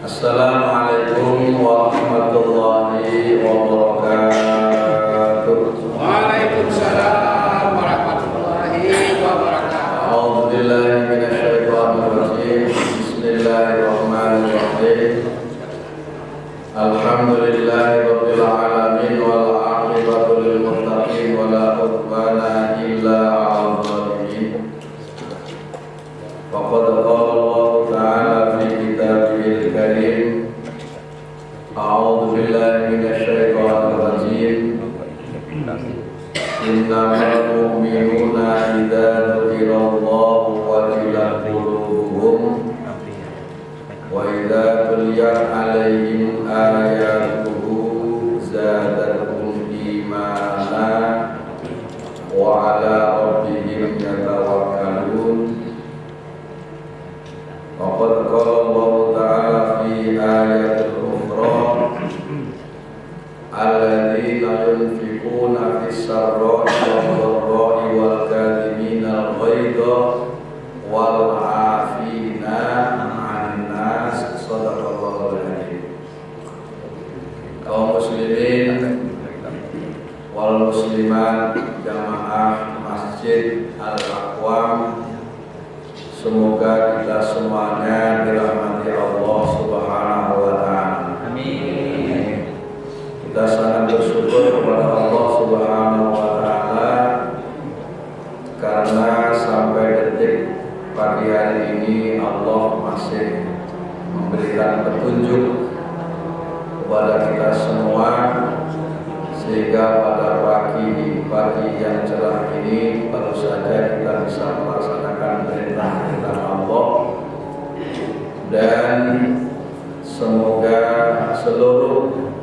Assalamualaikum warahmatullahi wabarakatuh. Waalaikumsalam warahmatullahi wabarakatuh. A'udzu billahi minasyaitonir rajim. Bismillahirrahmanirrahim. Alhamdulillahi rabbil alamin wal 'aqibatu lil muttaqin wala udwana illa 'alal zalimin. Faqad qala Allah ta'ala fi kitabihil karim. A'udzu billahi minasyaitonir rajim. Innamal mu'minuna idza dzukirallahu wajilat qulubuhum wa idza tuliyat 'alaihim ayatuhu zadatuhum imana wa 'ala rabbihim yatawakkalun. Waqad qala Allah ta'ala fi ayatil ukhra alladzina yunfiquna fis sarra'i wad dharra'i wal kadhimina al-ghaidha wal 'afina 'anil nas. Shadaqallahul 'azim. Kaum muslimin wal muslimat jamaah Masjid Al-Aqwam, semoga kita semuanya dirahmati Allah Subhanahu wa ta'ala. Amin. Kita sangat bersyukur kepada Allah Subhanahu wa ta'ala karena sampai detik pagi hari ini Allah masih memberikan petunjuk kepada kita semua, sehingga pada pagi yang cerah ini baru saja kita bisa melaksanakan perintah Allah, dan semoga seluruh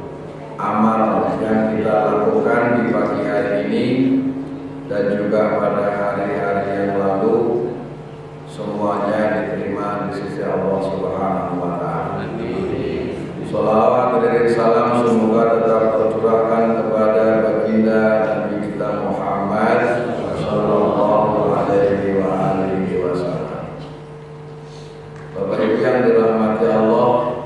amal yang kita lakukan di pagi hari ini dan juga pada hari-hari yang lalu semuanya diterima di sisi Allah Subhanahu wa ta'ala. Sholawat dan salam semoga tetap tercurahkan kepada baginda Nabi kita Muhammad sallallahu alaihi wa alihi wasallam. Bapak Ibu yang dirahmati Allah,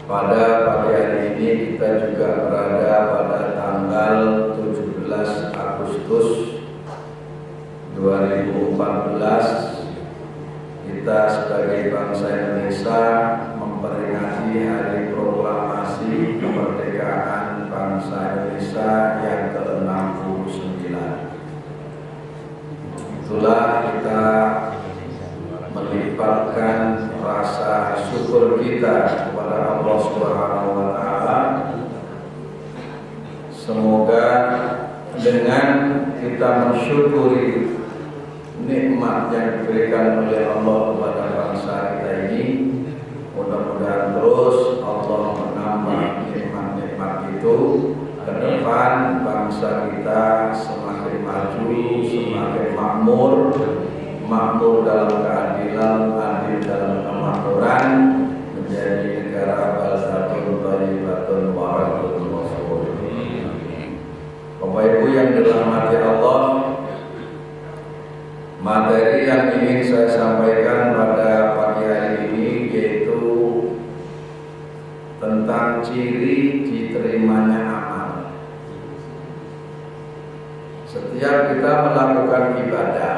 pada pagi hari ini kita juga berada pada tanggal 17 Agustus 2014. Kita sebagai bangsa Indonesia memperingati hari proklamasi kemerdekaan bangsa Indonesia yang ke-69. Itulah kita melipatkan rasa syukur kita kepada Allah Subhanahu wa ta'ala. Semoga dengan kita mensyukuri nikmat yang diberikan oleh Allah kepada bangsa kita ini, mudah-mudahan terus Allah menambah nikmat-nikmat itu ke depan. Bangsa kita semakin maju, semakin makmur dalam keadilan, adil dalam kemakmuran, menjadi negara baldatun thayyibatun waradun ghafur. Bapak Ibu yang dirahmati Allah, materi yang ingin saya sampaikan pada pagi hari ini yaitu tentang ciri diterimanya amal. Setiap kita melakukan ibadah,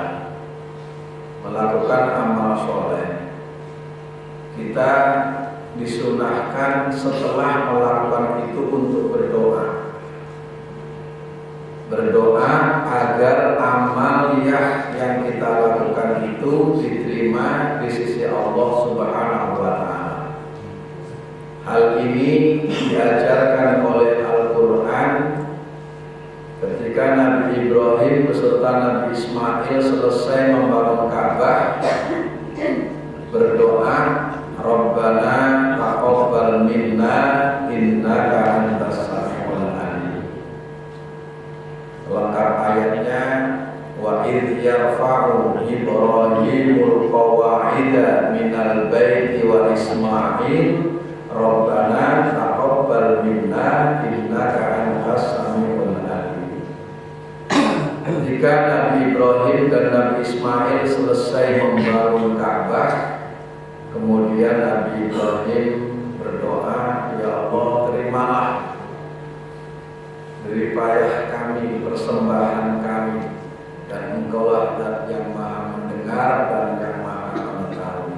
melakukan amal soleh, kita disunahkan setelah melakukan itu untuk berdoa agar amaliyah yang kita lakukan itu diterima di sisi Allah Subhanahu wa ta'ala. Hal ini diajarkan oleh Al-Quran ketika Nabi Ibrahim beserta Nabi Ismail selesai membangun Ka'bah, berdoa, Rabbana taqabbal minna innaka antas samiul alim. Lengkap ayatnya, wa idh yarfa'u Ibrahimul qawa'ida minal baiti wa Ismail Rabbana taqabbal minna innaka antas samiul alim. Ketika Nabi Ibrahim dan Nabi Ismail selesai membangun Ka'bah, Kemudian Nabi Ibrahim berdoa, ya Allah terimalah jerih payah kami, persembahan kami, dan Engkaulah Zat yang Maha mendengar dan yang Maha mengetahui.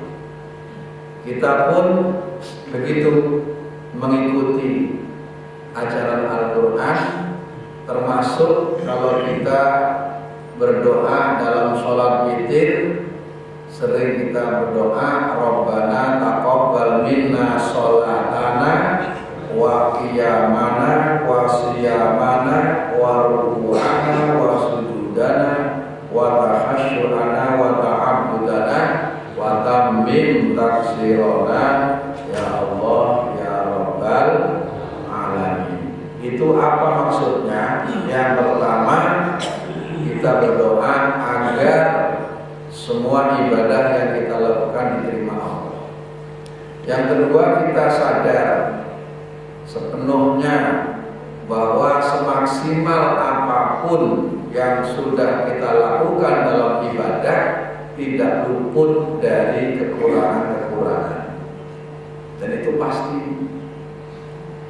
Kita pun begitu mengikuti ajaran Al-Quran, termasuk kalau kita berdoa dalam sholat witir, sering kita berdoa, Rabbana taqabbal minna sholatana wa qiyamana wa siyamana wa ruku'ana wa sujudana wa tahasyu'ana wa ta'abudana wa tammim taksirona ya Allah ya Rabbal alamin. Itu apa maksudnya? Yang pertama, kita berdoa agar semua ibadah yang kita lakukan diterima Allah. Yang kedua, kita sadar sepenuhnya bahwa semaksimal apapun yang sudah kita lakukan dalam ibadah tidak luput dari kekurangan-kekurangan. Dan itu pasti.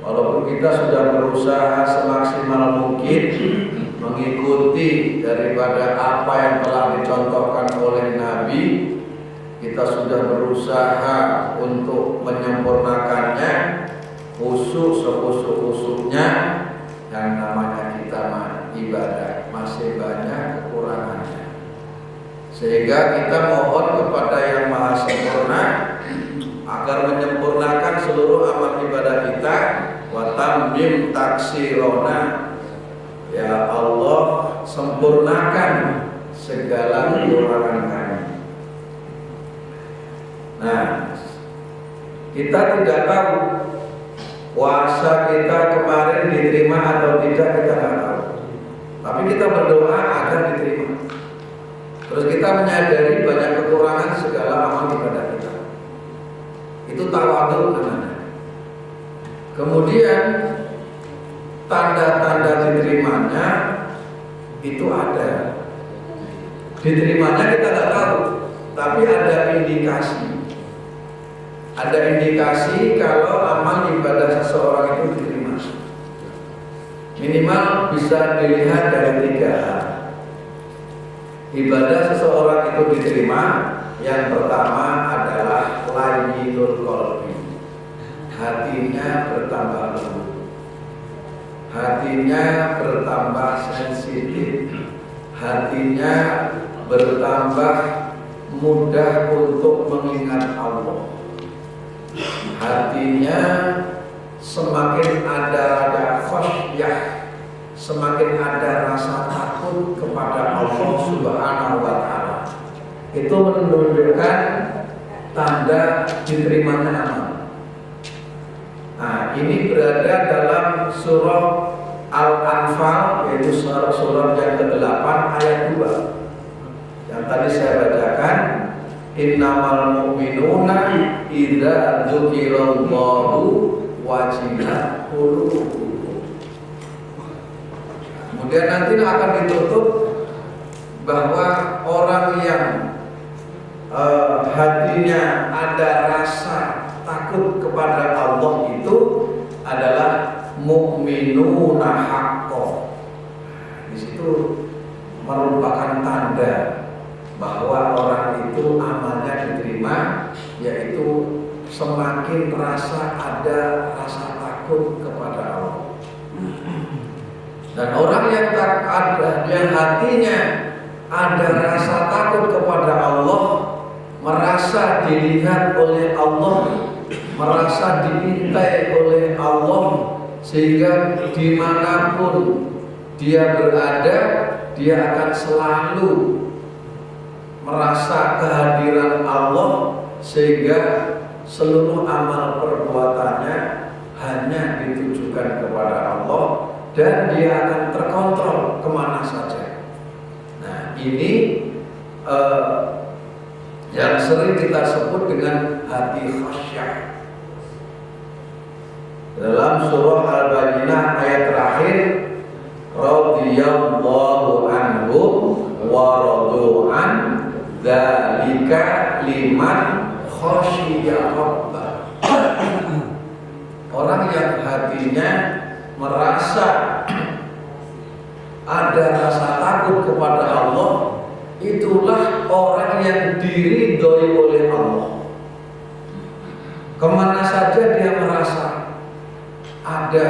Walaupun kita sudah berusaha semaksimal mungkin mengikuti daripada apa yang telah dicontohkan oleh Nabi, kita sudah berusaha untuk menyempurnakannya, khusyuk sekhusyuk-khusyuknya, yang namanya kita ibadah masih banyak kekurangannya. Sehingga kita mohon kepada yang Maha Sempurna agar menyempurnakan seluruh amal ibadah kita, wa tammim taksirona. Ya Allah, sempurnakan segala kekurangan kami. Nah, kita tidak tahu puasa kita kemarin diterima atau tidak, kita tidak tahu. Tapi kita berdoa agar diterima. Terus kita menyadari banyak kekurangan segala amal ibadah kita. Itu tawadhu namanya. Kemudian tanda-tanda diterimanya itu ada. Diterimanya kita tidak tahu, tapi ada indikasi. Ada indikasi kalau amal ibadah seseorang itu diterima. Minimal bisa dilihat dari 3 hal. Ibadah seseorang itu diterima. Yang pertama adalah layyinul qalbi. Hatinya bertambah lembut. Hatinya bertambah sensitif. Hatinya bertambah mudah untuk mengingat Allah. Hatinya semakin ada khasyah, semakin ada rasa takut kepada Allah Subhanahu wa Ta'ala. Itu menunjukkan tanda diterimanya amal. Nah, ini berada dalam surah Al-Anfal, yaitu surah yang ke-8 ayat 2. Yang tadi saya bacakan, innamal mu'minuna idza dzukirallahu wajilat qulubuhum. Kemudian nanti akan ditutup bahwa orang yang hatinya ada rasa takut kepada Allah itu adalah mu'minuna haqqo. Di situ merupakan tanda bahwa orang itu amalnya diterima, yaitu semakin ada rasa takut kepada Allah. Dan orang yang hatinya ada rasa takut kepada Allah, merasa dilihat oleh Allah, merasa diintai oleh Allah, sehingga dimanapun dia berada, dia akan selalu merasa kehadiran Allah, sehingga seluruh amal perbuatannya hanya ditujukan kepada Allah, dan dia akan terkontrol kemana saja. Nah, ini yang sering kita sebut dengan hati khasyah. Dalam surah Al-Baqarah ayat terakhir, radhiyallahu anhum wa radu an dzalika liman khasyiya rabbah. Orang yang hatinya merasa ada rasa takut kepada Allah, itulah orang yang diridhoi oleh Allah. Kemana saja dia merasa ada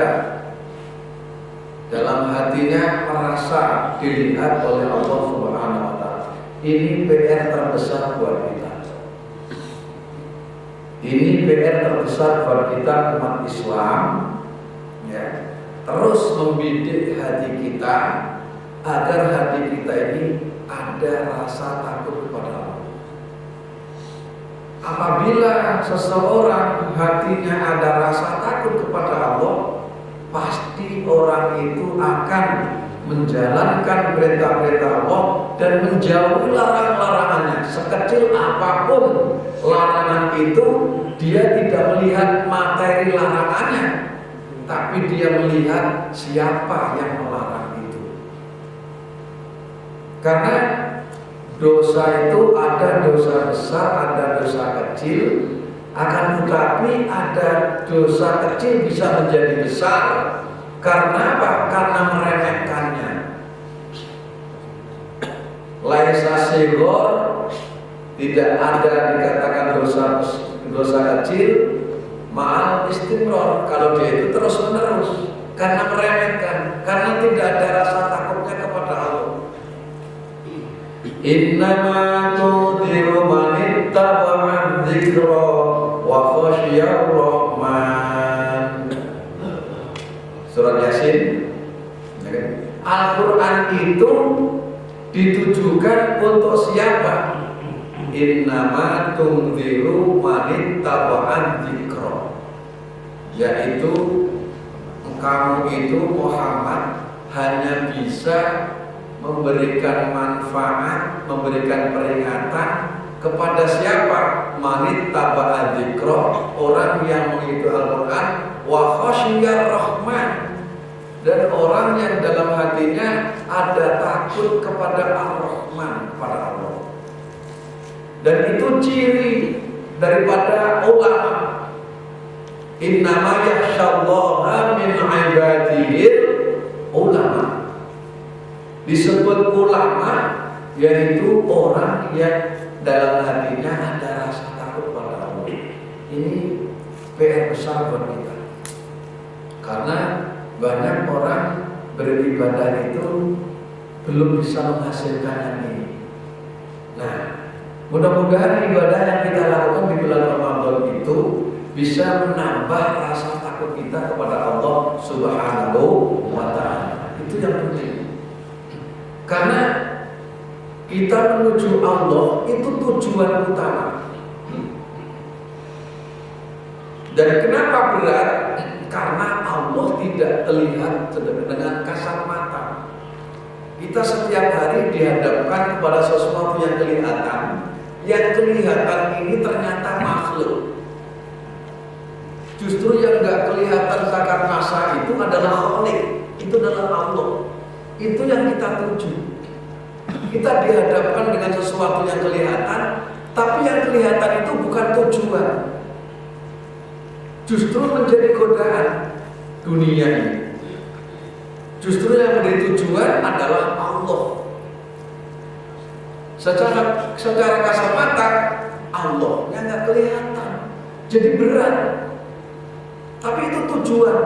dalam hatinya, merasa dilihat oleh Allah Subhanahu wa Ta'ala. Ini PR terbesar buat kita. Ini PR terbesar buat kita umat Islam, ya. Terus membidik hati kita agar hati kita ini ada rasa takut kepada Allah. Apabila seseorang hatinya ada rasa takut kepada Allah, pasti orang itu akan menjalankan perintah-perintah Allah dan menjauhi larangan-larangannya. Sekecil apapun larangan itu, dia tidak melihat materi larangannya, tapi dia melihat siapa yang melarang itu. Karena dosa itu ada dosa besar, ada dosa kecil. Akan tetapi ada dosa kecil bisa menjadi besar. Karena apa? Karena meremehkannya. Laisa sigor, tidak ada dikatakan dosa kecil ma'al istimror, kalau dia itu terus menerus, karena meremehkan, karena tidak ada rasa takutnya kepada Allah. Innama tudhiru man ittaba'a dzikra wa khasyiyar rahman. Surat Yasin. Al-Quran itu ditujukan untuk siapa? Innama tunziru man ittaba'a dzikra, yaitu kamu itu Muhammad hanya bisa memberikan manfaat, memberikan peringatan kepada siapa? Man ittaba'a dzikra, orang yang mengikuti Al-Quran, wa khasyiyar rahman, dan orang yang dalam hatinya ada takut kepada Ar-Rahman, kepada Allah. Dan itu ciri daripada ulama. Innama yakhsyallaha min ibadihil ulama. Disebut ulama yaitu orang yang dalam hatinya ada rasa takut pada Allah. Ini PR besar buat kita. Karena banyak orang beribadah itu belum bisa menghasilkan yang ini. Nah, mudah-mudahan ibadah yang kita lakukan di bulan Ramadan itu bisa menambah rasa takut kita kepada Allah Subhanahu wa Ta'ala. Itu yang penting. Karena kita menuju Allah itu tujuan utama. Dan kenapa berat? Karena Allah tidak terlihat dengan kasat mata. Kita setiap hari dihadapkan kepada sesuatu yang kelihatan. Yang kelihatan ini ternyata makhluk. Justru yang nggak kelihatan zakat masa itu adalah Khalik, itu adalah Allah. Itu yang kita tuju. Kita dihadapkan dengan sesuatu yang kelihatan, tapi yang kelihatan itu bukan tujuan. Justru menjadi godaan dunia ini. Justru yang menjadi tujuan adalah Allah. Secara kasat mata Allah yang nggak kelihatan, jadi berat. Tapi itu tujuan.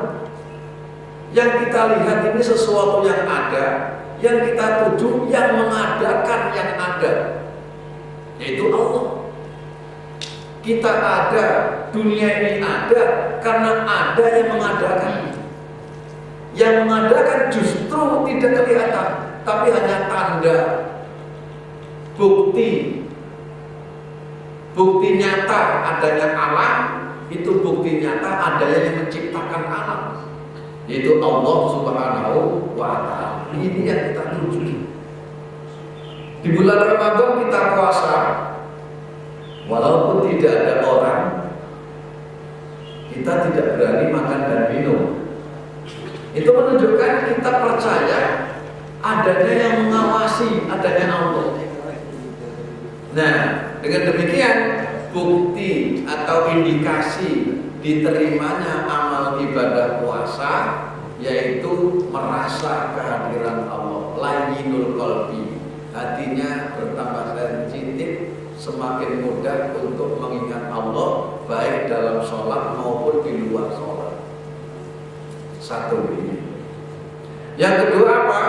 Yang kita lihat ini sesuatu yang ada, yang kita tuju, yang mengadakan yang ada, yaitu Allah. Kita ada, dunia ini ada karena ada yang mengadakan. Yang mengadakan justru tidak kelihatan, tapi hanya tanda, bukti nyata adanya alam. Itu bukti nyata adanya yang menciptakan alam, yaitu Allah Subhanahu wa Ta'ala. Ini yang kita tuju. Di bulan Ramadan kita puasa, walaupun tidak ada orang, kita tidak berani makan dan minum. Itu menunjukkan kita percaya adanya yang mengawasi adanya Allah. Nah, dengan demikian bukti atau indikasi diterimanya amal ibadah puasa yaitu merasa kehadiran Allah, layyinul qalbi, hatinya bertambah sensitif, semakin mudah untuk mengingat Allah baik dalam sholat maupun di luar sholat. Satu ini. Yang kedua apa?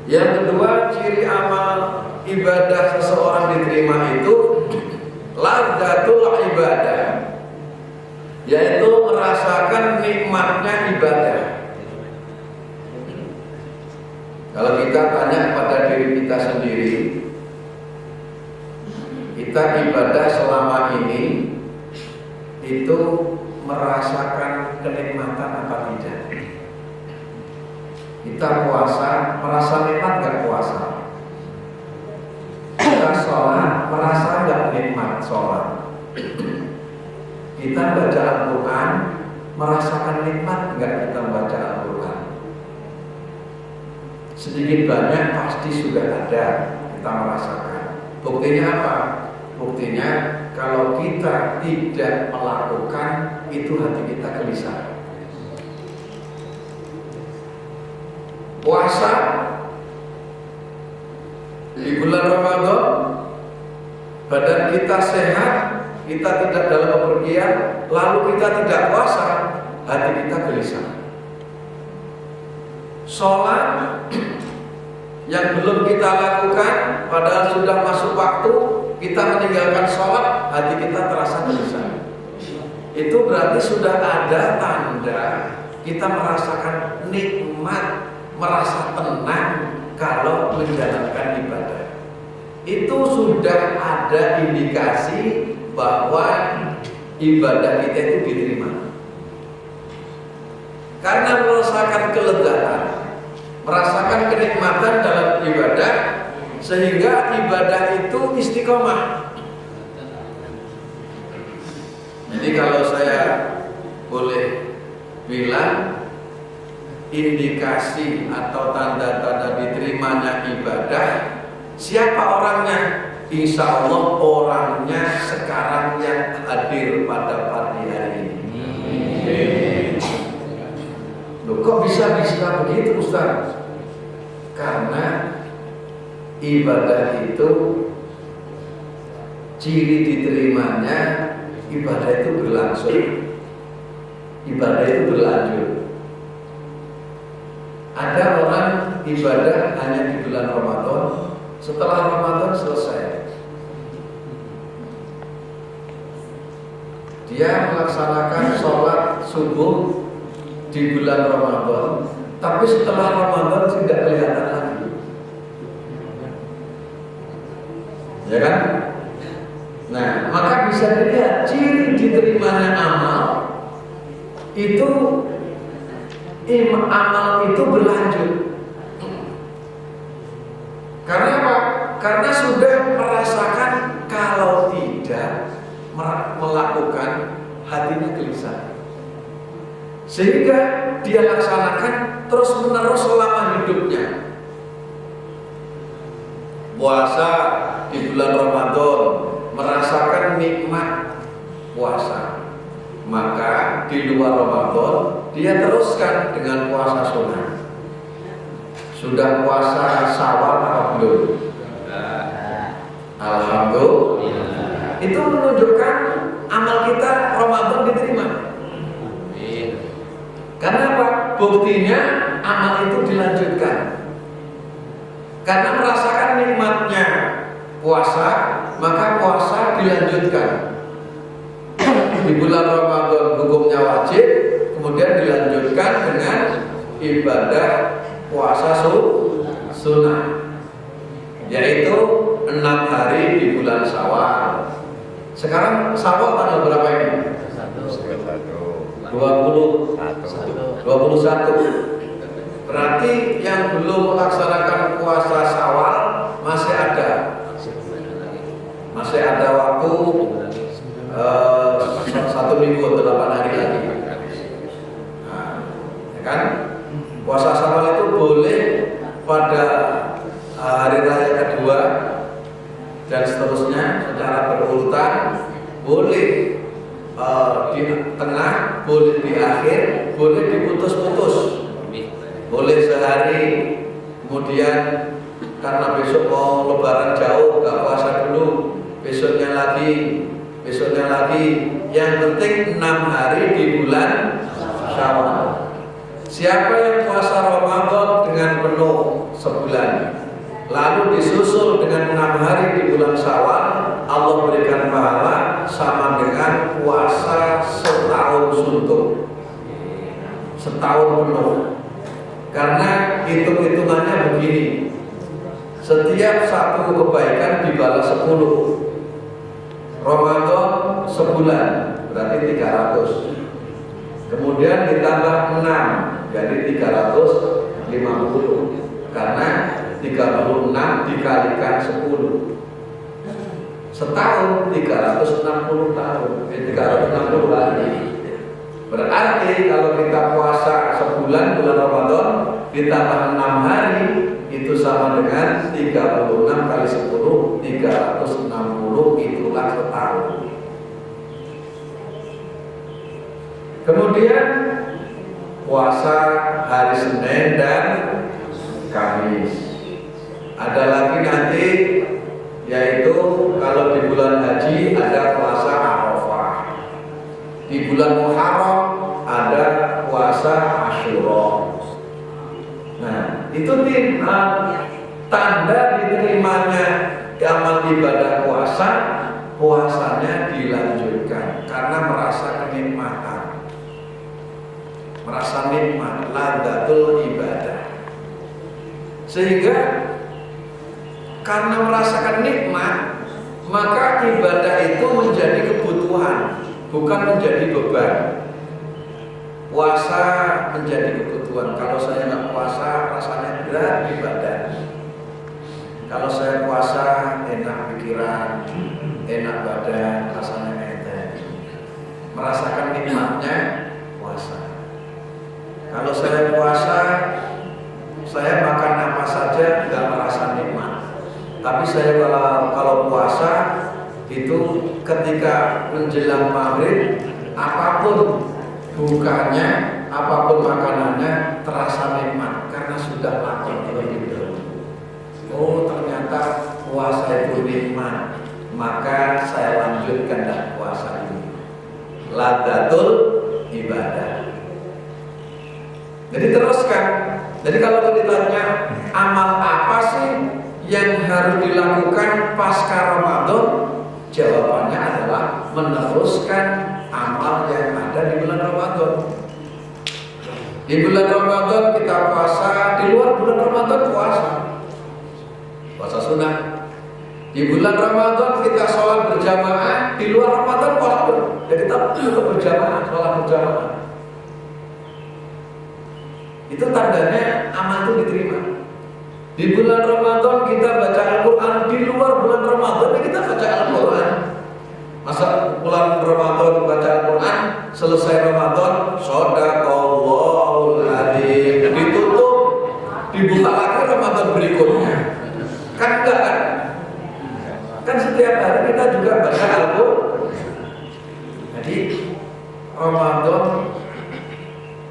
Yang kedua, ciri amal ibadah seseorang diterima itu ladzatul ibadah, yaitu merasakan nikmatnya ibadah. Kalau kita tanya pada diri kita sendiri, kita ibadah selama ini itu merasakan kenikmatan apa tidak? Kita puasa, merasa nikmat gak puasa? Kita sholat, merasa gak nikmat sholat? Kita baca Al-Quran, merasakan nikmat gak kita baca Al-Quran? Sedikit banyak pasti sudah ada, kita merasakan. Buktinya apa? Buktinya kalau kita tidak melakukan, itu hati kita gelisah. Puasa di bulan Ramadan, badan kita sehat, kita tidak dalam bepergian, lalu kita tidak puasa, hati kita gelisah. Sholat yang belum kita lakukan, padahal sudah masuk waktu, kita meninggalkan sholat, hati kita terasa gelisah. Itu berarti sudah ada tanda kita merasakan nikmat, merasa tenang kalau menjalankan ibadah. Itu sudah ada indikasi bahwa ibadah kita itu diterima. Karena merasakan keledatan, merasakan kenikmatan dalam ibadah, sehingga ibadah itu istiqomah. Jadi kalau saya boleh bilang, indikasi atau tanda-tanda diterimanya ibadah, siapa orangnya? Insya Allah orangnya sekarang yang hadir pada pagi hari ini. Loh, kok bisa begitu Ustaz? Karena ibadah itu ciri diterimanya ibadah itu berlangsung, ibadah itu berlanjut. Ada orang ibadah hanya di bulan Ramadan, setelah Ramadan selesai dia melaksanakan sholat subuh di bulan Ramadan, tapi setelah Ramadan tidak kelihatan lagi, ya kan? Nah, maka bisa dilihat ciri diterimanya amal itu, amal itu berlanjut. Karena apa? Karena sudah merasakan kalau tidak melakukan, hatinya gelisah. Sehingga dia laksanakan terus menerus selama hidupnya. Puasa di bulan Ramadan, merasakan nikmat puasa. Maka di luar Ramadan dia teruskan dengan puasa sunnah. Sudah puasa Syawal atau belum? Alhamdulillah. Itu menunjukkan amal kita Ramadan diterima. Karena apa? Buktinya amal itu dilanjutkan. Karena merasakan nikmatnya puasa, maka puasa dilanjutkan. Di bulan Ramadan hukumnya wajib, kemudian dilanjutkan dengan ibadah puasa sunnah, yaitu 6 hari di bulan Syawal. Sekarang Syawal tanggal berapa ini? 21. Berarti yang belum melaksanakan puasa Syawal masih ada waktu 1 minggu atau 8 hari lagi. Nah, ya kan? Puasa Syawal itu boleh pada hari raya kedua dan seterusnya secara berurutan boleh di tengah, boleh di akhir, boleh diputus-putus, boleh sehari, kemudian karena besok mau lebaran jauh nggak puasa dulu, besoknya lagi, yang penting 6 hari di bulan Syawal. Siapa yang puasa Ramadan dengan penuh sebulan, lalu disusul dengan 6 hari di bulan Syawal, Allah berikan pahala sama dengan puasa setahun suntuk, setahun penuh. Karena hitung-hitungannya begini, setiap satu kebaikan dibalas 10. Ramadan sebulan berarti 300, kemudian ditambah 6 jadi 350, karena 36 dikalikan 10, setahun 360 tahun, 360 hari. Berarti kalau kita puasa sebulan bulan Ramadan ditambah 6 hari itu sama dengan 36 kali 10, 360, itulah setahun. Kemudian puasa hari Senin dan Kamis. Ada lagi nanti, yaitu kalau di bulan haji ada puasa Arafah, di bulan Muharram ada puasa Asyura. Nah, itu tanda diterimanya amal ibadah puasa, puasanya dilanjutkan karena merasa kenikmatan, merasa nikmat, ladzatul ibadah. Sehingga karena merasakan nikmat, maka ibadah itu menjadi kebutuhan, bukan menjadi beban. Puasa menjadi kebutuhan. Kalau saya nggak puasa, rasanya berat di badan. Kalau saya puasa, enak pikiran, enak badan, rasanya enteng. Merasakan nikmatnya puasa. Kalau saya puasa, saya makan apa saja nggak merasa nikmat. Tapi saya kalau puasa itu ketika menjelang maghrib, apapun bukanya, apapun makanannya terasa nikmat karena sudah lapar terlebih dahulu. Oh, ternyata puasa itu nikmat, maka saya lanjutkan dah puasa ini. Ladzatul ibadah. Jadi teruskan. Jadi kalau ditanya amal apa sih yang harus dilakukan pasca Ramadan, jawabannya adalah meneruskan amal yang ada di bulan Ramadan. Di bulan Ramadan kita puasa, di luar bulan Ramadan puasa sunnah. Di bulan Ramadan kita sholat berjamaah, di luar Ramadan puasa. Jadi kita juga berjamaah, sholat berjamaah. Itu tandanya amal itu diterima. Di bulan Ramadan kita baca Al-Quran, di luar bulan Ramadan kita baca Al-Quran. Masa bulan Ramadan baca Al-Quran, selesai Ramadan, shadaqallahul adzim, ditutup, dibuka lagi Ramadan berikutnya. Kan enggak kan? Kan setiap hari kita juga baca Al-Quran. Jadi Ramadan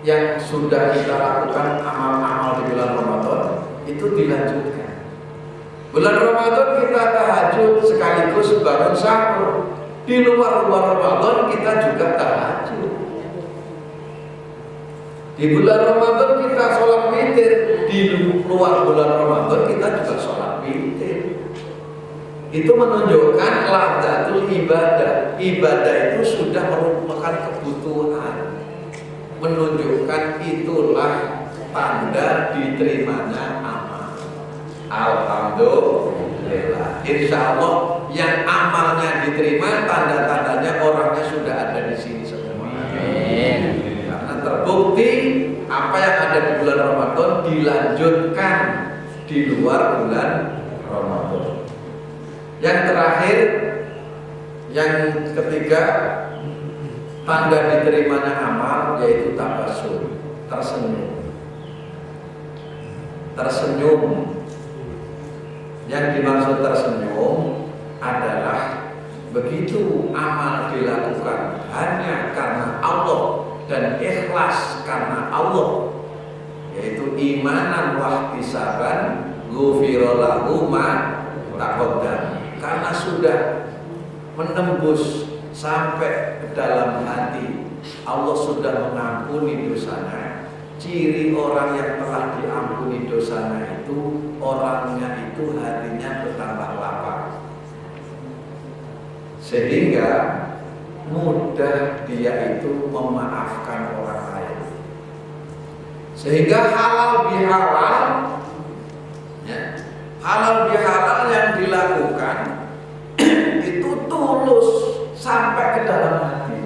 yang sudah kita lakukan amal-amal di bulan Ramadan itu dilanjutkan. Bulan Ramadan kita tahajud sekaligus bangun sahur. Di luar Ramadan kita juga tahajud. Di bulan Ramadan kita sholat witir. Di luar bulan Ramadan kita juga sholat witir. Itu menunjukkan ladzatul ibadah. Ibadah itu sudah merupakan kebutuhan. Menunjukkan itulah tanda diterimanya amal. Alhamdulillah. Insya Allah yang amalnya diterima, tanda-tandanya orangnya sudah ada di sini semua. Karena terbukti apa yang ada di bulan Ramadan dilanjutkan di luar bulan Ramadan. Yang terakhir, yang ketiga, tanda diterimanya amal yaitu tabassum, tersenyum. Tersenyum. Yang dimaksud tersenyum adalah begitu amal dilakukan hanya karena Allah dan ikhlas karena Allah, yaitu imanan wahtisaban, ghufira lahu ma taqaddam, karena sudah menembus sampai ke dalam hati, Allah sudah mengampuni dosanya. Ciri orang yang telah diampuni dosanya itu, orangnya itu hatinya bertambah lapang, sehingga mudah dia itu memaafkan orang lain. Sehingga halal bihalal, ya, halal bihalal yang dilakukan itu tulus sampai ke dalam hati.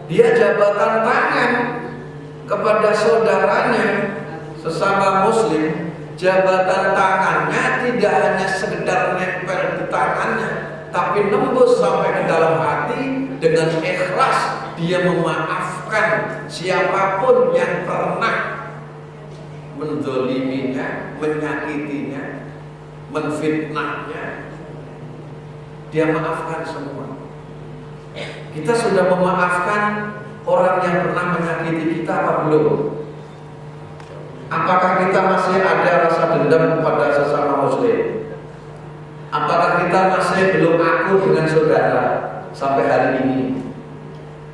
Dia jabatan tangan kepada saudaranya sesama muslim, jabatan tangannya tidak hanya sekedar nempel di tangannya, tapi nembus sampai ke dalam hati. Dengan ikhlas dia memaafkan siapapun yang pernah menzoliminya, menyakitinya, menfitnahnya, dia maafkan semua. Kita sudah memaafkan orang yang pernah menyakiti kita apa belum? Apakah kita masih ada rasa dendam kepada sesama muslim? Apakah kita masih belum akur dengan saudara sampai hari ini?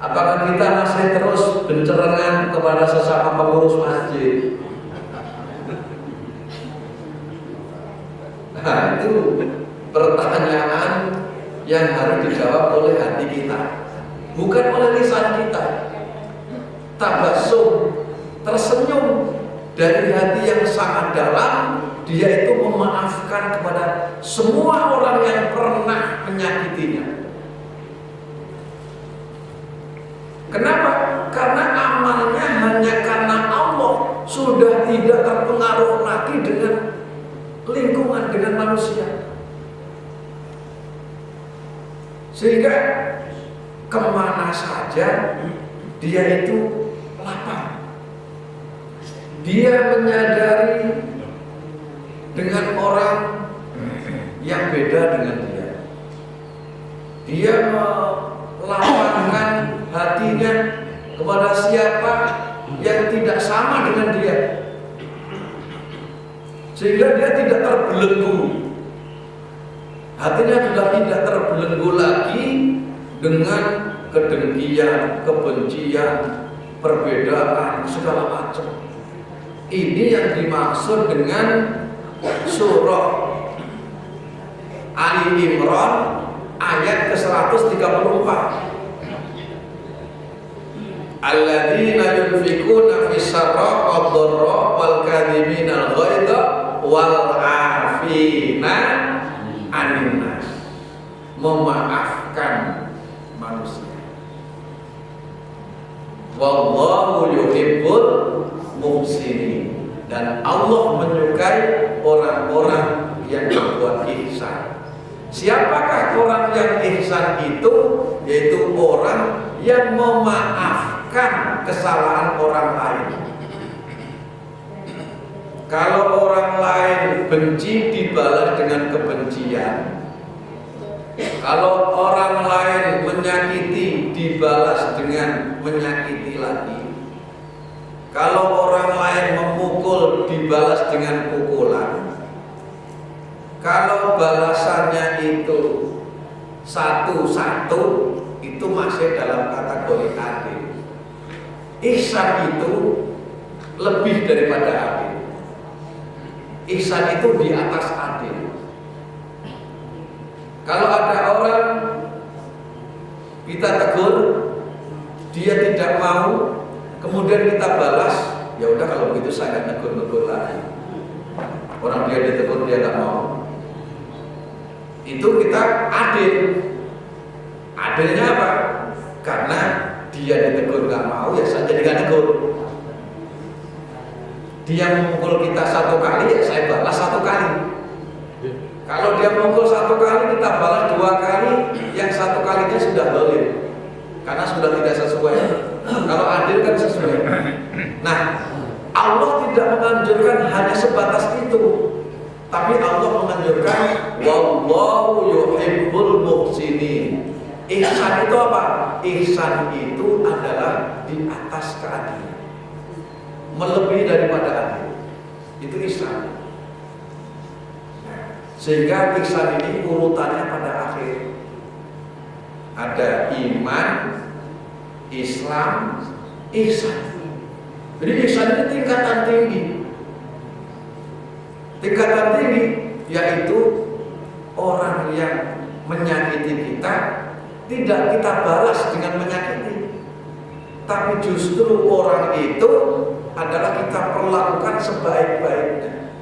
Apakah kita masih terus bencerengan kepada sesama pengurus masjid? Nah, itu pertanyaan yang harus dijawab oleh hati kita, bukan oleh lisan kita. Tabassum, tersenyum dari hati yang sangat dalam, dia itu memaafkan kepada semua orang yang pernah menyakitinya. Kenapa? Karena amalnya hanya karena Allah, sudah tidak terpengaruh lagi dengan lingkungan, dengan manusia. Sehingga kemana saja dia itu lapang. Dia menyadari dengan orang yang beda dengan dia. Dia melapangkan hatinya kepada siapa yang tidak sama dengan dia, sehingga dia tidak terbelenggu. Hatinya sudah tidak terbelenggu lagi dengan kedengkian, kebencian, perbedaan, segala macam. Ini yang dimaksud dengan surah Ali Imran ayat ke-134. Alladzina yunfikuna fis-sarra wad-dharra wal kadhiminal ghaidha wal 'afina 'anil nas. Memaafkan manusia. Wallahu yuhibbul muhsinin, dan Allah menyukai orang-orang yang berbuat ihsan. Siapakah orang yang ihsan itu? Yaitu orang yang memaafkan kesalahan orang lain. Kalau orang lain benci dibalas dengan kebencian. Kalau orang lain menyakiti dibalas dengan menyakiti lagi. Kalau orang lain memukul dibalas dengan pukulan. Kalau balasannya itu satu-satu, itu masih dalam kategori adil. Ihsan itu lebih daripada adil. Ihsan itu di atas adil. Kalau ada orang kita tegur, dia tidak mau, kemudian kita balas, ya udah kalau begitu saya tegur-tegur lagi. Orang dia ditegur dia nggak mau, itu kita adil. Adilnya apa? Karena dia ditegur nggak mau, ya saya jadi nggak tegur. Dia memukul kita satu kali, ya saya balas satu kali. Kalau dia memukul satu kali, kita balas dua kali, yang satu kalinya sudah zalim, karena sudah tidak sesuai. Kalau adil kan sesuai. Nah, Allah tidak menganjurkan hanya sebatas itu, tapi Allah menganjurkan wallahu yuhibbul Ihsan itu apa? Ihsan itu adalah di atas keadilan, melebihi daripada adil. Itu ihsan. Sehingga ihsan ini urutannya pada akhir. Ada iman, Islam, ihsan. Jadi ihsan ini tingkatan tinggi. Tingkatan tinggi yaitu orang yang menyakiti kita tidak kita balas dengan menyakiti, tapi justru orang itu adalah kita perlakukan sebaik-baiknya.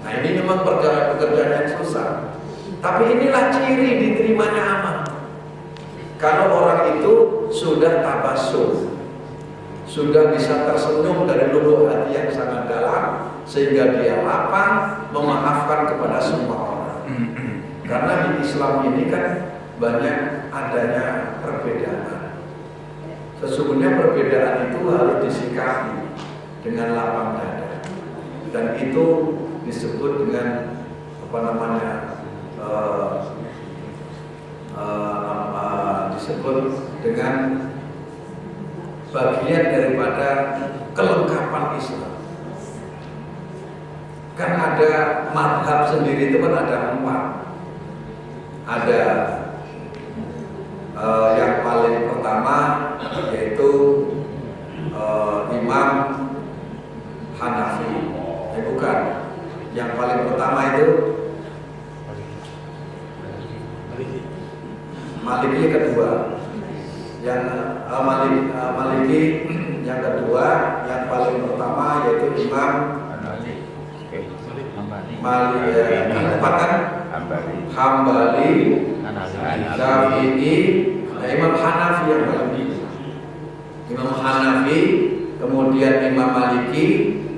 Nah, ini memang pekerjaan yang susah, tapi inilah ciri diterimanya amal. Kalau orang itu sudah tabassum, sudah bisa tersenyum dari lubuk hati yang sangat dalam, sehingga dia lapang memaafkan kepada semua orang. Karena di Islam ini kan banyak adanya perbedaan. Sesungguhnya perbedaan itu harus disikapi dengan lapang dada, dan itu disebut dengan disebut dengan bagian daripada kelengkapan Islam. Kan ada madhab sendiri itu kan ada 4. Ada yang paling pertama yaitu Imam Hanafi. Bukan. Yang paling pertama itu Maliki kedua. Yang Maliki yang kedua, yang paling pertama yaitu Imam Hambali, Syafi'i, Imam Hanafi yang paling tinggi. Imam Hanafi, kemudian Imam Maliki,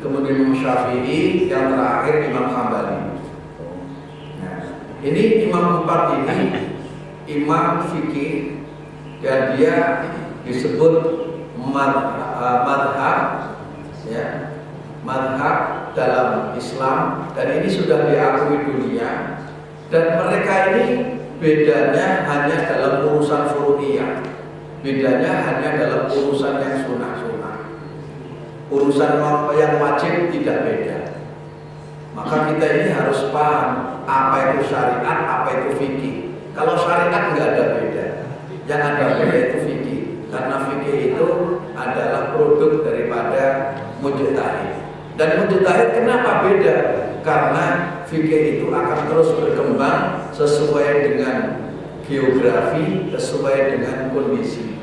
kemudian Imam Syafi'i, yang terakhir Imam Hambali. Nah, ini imam 4 ini imam fikih, dan dia disebut madhab, ya, madhab dalam Islam, dan ini sudah diakui dunia. Dan mereka ini bedanya hanya dalam urusan furu'iyah, bedanya hanya dalam urusan yang sunnah-sunnah. Urusan yang wajib tidak beda. Maka kita ini harus paham apa itu syariat, apa itu fikih. Kalau syariat nggak ada beda, yang ada beda itu fikih. Karena fikih itu adalah produk daripada mujtahid. Dan mujtahid kenapa beda? Karena fikih itu akan terus berkembang sesuai dengan geografi, sesuai dengan kondisi,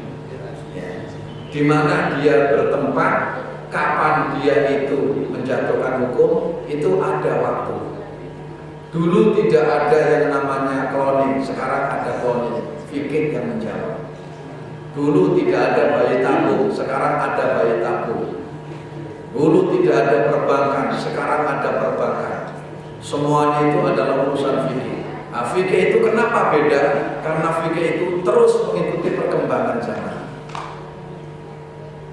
ya. Di mana dia bertempat, kapan dia itu menjatuhkan hukum, itu ada waktu. Dulu tidak ada yang namanya kloning, sekarang ada kloning, fikih yang menjawab. Dulu tidak ada bayi tabung, sekarang ada bayi tabung. Dulu tidak ada perbankan, sekarang ada perbankan. Semuanya itu adalah urusan fikih. Nah, fikih itu kenapa beda? Karena fikih itu terus mengikuti perkembangan zaman.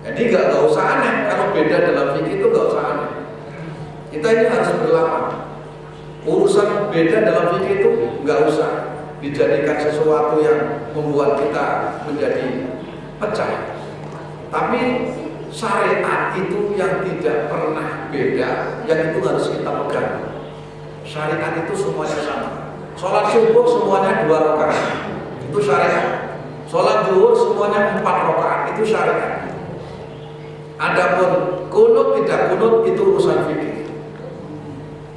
Jadi nggak usah aneh kalau beda dalam fikih itu, nggak usah aneh. Kita ini harus berlapang. Urusan beda dalam fikih itu nggak usah dijadikan sesuatu yang membuat kita menjadi pecah. Tapi syariat itu yang tidak pernah beda, yang itu harus kita pegang. Syariat itu semuanya sama. Sholat subuh semuanya 2 rakaat, itu syariat. Sholat zuhur semuanya 4 rakaat, itu syariat. Adapun kunut tidak kunut itu urusan fikih.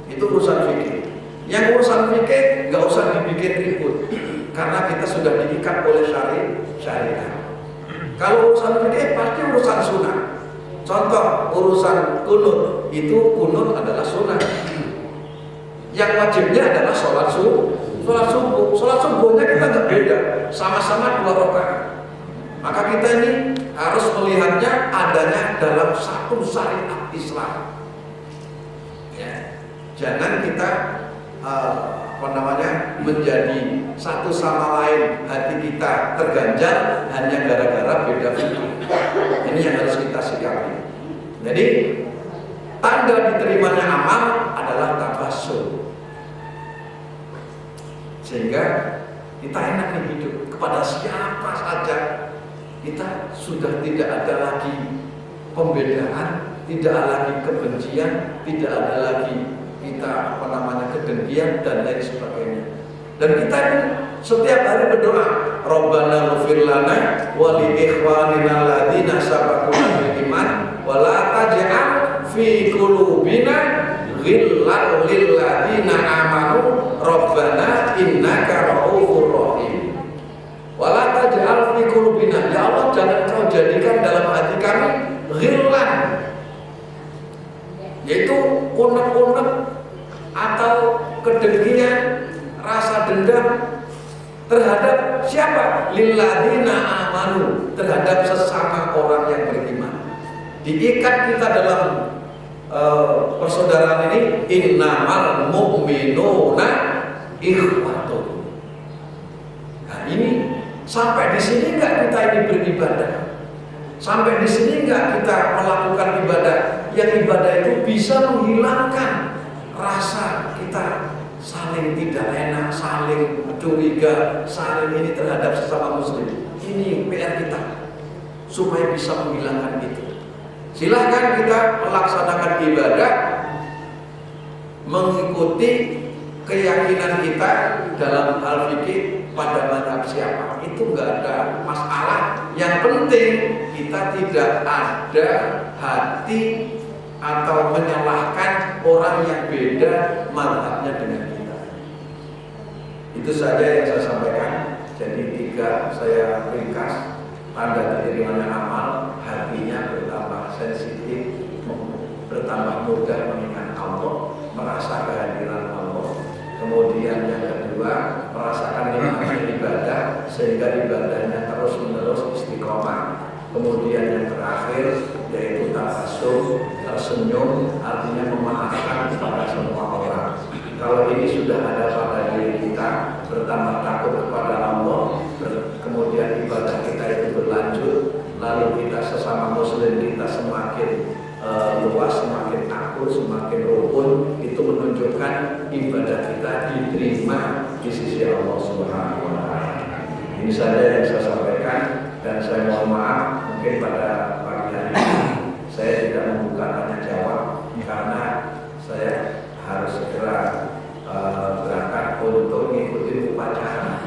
Itu urusan fikih. Yang urusan fikih nggak usah dibikin ribut, karena kita sudah diikat oleh syariat. Kalau urusan fikih pasti urusan sunnah. Contoh urusan kunut, itu kunut adalah sunnah. Yang wajibnya adalah sholat subuh. Sholat subuhnya kita nggak beda, sama-sama 2 rakaat. Maka kita ini harus melihatnya adanya dalam satu syariat Islam. Ya. Jangan kita menjadi satu sama lain, hati kita terganjal hanya gara-gara beda fikih. Ini yang harus kita sikapi. Jadi tanda diterimanya amal adalah tabassum. Sehingga kita enak nih hidup kepada siapa saja. Kita sudah tidak ada lagi pembedaan, tidak ada lagi kebencian, tidak ada lagi kita kedengkian dan lain sebagainya. Dan kita ini setiap hari berdoa, Rabbana ighfir lana wa li ikhwanina alladziina sabaquna bil iman wa la taj'al fi qulubina ghillan lil ladziina amanu Rabbana innaka ra'ufur rahim. Wa la taj'al fi qulubina, ya Allah jangan kau jadikan dalam hati kami ghillan, yaitu unek-unek atau kedengkian, rasa dendam terhadap siapa? Lilladzina amanu, terhadap sesama orang yang beriman. Diikat kita dalam persaudaraan ini, innamal mu'minuna ikhwatun. Nah ini sampai di sini enggak kita ini beribadah? Sampai di sini enggak kita melakukan ibadah? Yang ibadah itu bisa menghilangkan rasa kita saling tidak enak, saling curiga, saling ini terhadap sesama muslim. Ini PR kita supaya bisa menghilangkan itu. Silahkan kita melaksanakan ibadah mengikuti keyakinan kita dalam hal fikih pada mazhab siapa, itu enggak ada masalah. Yang penting kita tidak ada hati atau menyalahkan orang yang beda mazhabnya dengan kita. Itu saja yang saya sampaikan. Jadi 3 saya ringkas. Tanda diterimanya amal, hatinya bertambah sensitif, bertambah mudah mengingat Allah, merasa kehadiran Allah. Kemudian yang kedua, merasakan nikmatnya ibadah sehingga ibadahnya terus menerus istiqomah. Kemudian yang terakhir yaitu tabassum, tersenyum, artinya memaafkan kepada semua orang. Kalau ini sudah ada pada diri kita, bertambah takut kepada Allah, kemudian ibadah kita itu berlanjut, lalu kita sesama muslim kita semakin luas, semakin akur, semakin rukun, itu menunjukkan ibadah kita diterima di sisi Allah Subhanahu wa Ta'ala. Ini saja yang saya sampaikan, dan saya mohon maaf mungkin pada pagi hari ini saya tidak membuka tanya jawab karena saya harus segera berangkat untuk mengikuti upacara.